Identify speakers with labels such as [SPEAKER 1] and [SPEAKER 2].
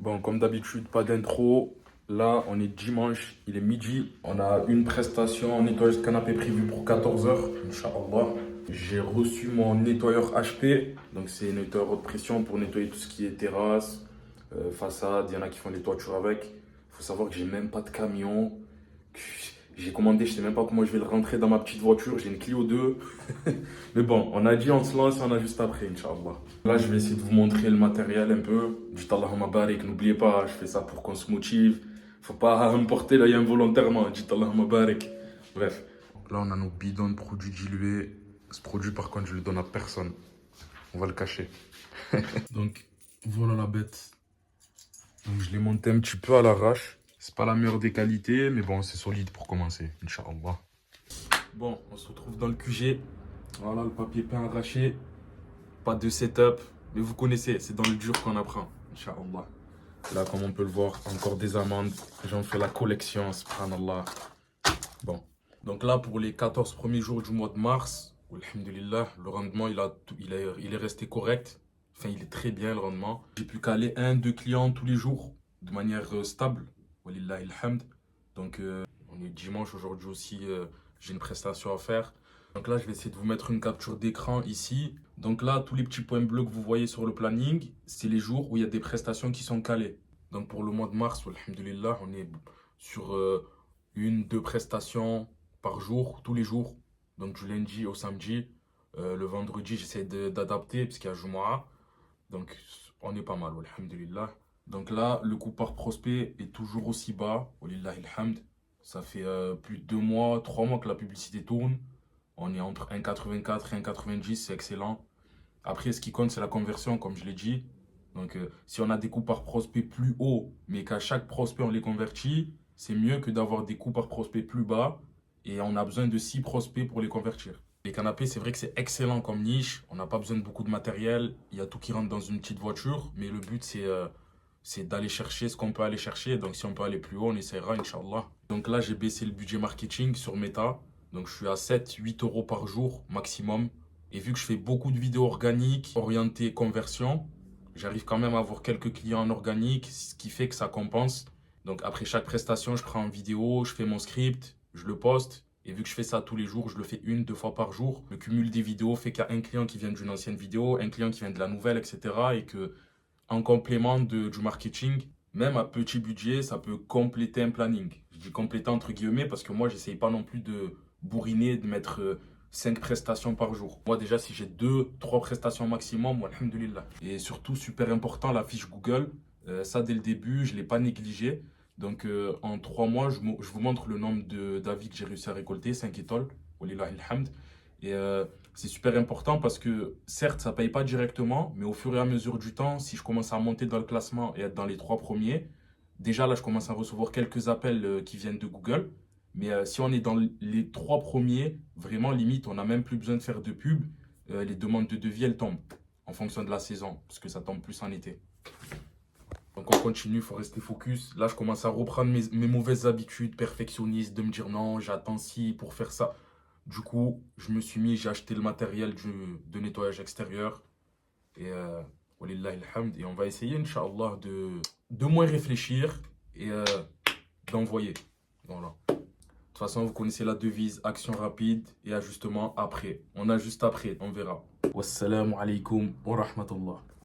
[SPEAKER 1] Bon, comme d'habitude, pas d'intro. Là, on est dimanche, il est midi. On a une prestation en nettoyage de canapé prévue pour 14 heures, Inch'Allah. J'ai reçu mon nettoyeur HP. Donc, c'est un nettoyeur haute pression pour nettoyer tout ce qui est terrasse, façade. Il y en a qui font les toitures avec. Il faut savoir que j'ai même pas de camion. J'ai commandé, je sais même pas comment je vais le rentrer dans ma petite voiture. J'ai une Clio 2. Mais bon, on a dit on se lance, on a juste après, Inch'Allah. Là, je vais essayer de vous montrer le matériel un peu. Dites Allahumma barik, n'oubliez pas, je fais ça pour qu'on se motive. Faut pas me porter l'œil involontairement. Dites Allahumma barik. Bref. Donc là, on a nos bidons de produits dilués. Ce produit, par contre, je le donne à personne. On va le cacher. Donc, voilà la bête. Donc, je l'ai monté un petit peu à l'arrache. C'est pas la meilleure des qualités, mais bon, c'est solide pour commencer, Inch'Allah. Bon, on se retrouve dans le QG. Voilà, le papier peint arraché. Pas de setup, mais vous connaissez, c'est dans le dur qu'on apprend, Inch'Allah. Là, comme on peut le voir, encore des amandes. J'en fais la collection, subhanallah. Bon, donc là, pour les 14 premiers jours du mois de mars, alhamdulillah, le rendement, il est resté correct. Enfin, il est très bien, le rendement. J'ai pu caler un, deux clients tous les jours, de manière stable. Walillah ilhamd. Donc, on est dimanche aujourd'hui aussi, j'ai une prestation à faire. Donc là, je vais essayer de vous mettre une capture d'écran ici. Donc là, tous les petits points bleus que vous voyez sur le planning, c'est les jours où il y a des prestations qui sont calées. Donc pour le mois de mars, alhamdulillah, on est sur une, deux prestations par jour, tous les jours. Donc du lundi au samedi. Le vendredi, j'essaie d'adapter parce qu'il y a Jumu'ah. Donc on est pas mal, alhamdulillah. Donc là, le coût par prospect est toujours aussi bas, walillahi alhamd. Ça fait plus de 2 mois, 3 mois que la publicité tourne. On est entre 1,84 et 1,90, c'est excellent. Après, ce qui compte, c'est la conversion, comme je l'ai dit. Donc, si on a des coûts par prospect plus hauts, mais qu'à chaque prospect, on les convertit, c'est mieux que d'avoir des coûts par prospect plus bas et on a besoin de 6 prospects pour les convertir. Les canapés, c'est vrai que c'est excellent comme niche. On n'a pas besoin de beaucoup de matériel. Il y a tout qui rentre dans une petite voiture. Mais le but, c'est d'aller chercher ce qu'on peut aller chercher. Donc, si on peut aller plus haut, on essaiera, Inch'Allah. Donc là, j'ai baissé le budget marketing sur Meta. Donc, je suis à 7-8 euros par jour maximum. Et vu que je fais beaucoup de vidéos organiques orientées conversion, j'arrive quand même à avoir quelques clients en organique, ce qui fait que ça compense. Donc, après chaque prestation, je prends une vidéo, je fais mon script, je le poste. Et vu que je fais ça tous les jours, je le fais une, deux fois par jour. Le cumul des vidéos fait qu'il y a un client qui vient d'une ancienne vidéo, un client qui vient de la nouvelle, etc. Et que, en complément du marketing, même à petit budget, ça peut compléter un planning. Je dis compléter entre guillemets parce que moi, j'essaye pas non plus de bourriner, de mettre 5 prestations par jour. Moi, déjà, si j'ai 2, 3 prestations maximum, alhamdulillah. Et surtout, super important, la fiche Google. Ça, dès le début, je ne l'ai pas négligé. Donc, en 3 mois, je vous montre le nombre d'avis que j'ai réussi à récolter, 5 étoiles. Walillah ilhamd. Et c'est super important parce que, certes, ça ne paye pas directement, mais au fur et à mesure du temps, si je commence à monter dans le classement et être dans les 3 premiers, déjà là, je commence à recevoir quelques appels qui viennent de Google. Mais si on est dans les 3 premiers, vraiment limite, on n'a même plus besoin de faire de pub. Les demandes de devis, elles tombent en fonction de la saison, parce que ça tombe plus en été. Donc on continue, il faut rester focus. Là, je commence à reprendre mes mauvaises habitudes perfectionnistes, de me dire non, j'attends ci pour faire ça. Du coup, je me suis mis, j'ai acheté le matériel de nettoyage extérieur. Et walillah ilhamd. Et on va essayer, Inch'Allah, de moins réfléchir et d'envoyer. Voilà. De toute façon, vous connaissez la devise, action rapide et ajustement après. On ajuste après, on verra. Wassalamu alaikum wa rahmatullah.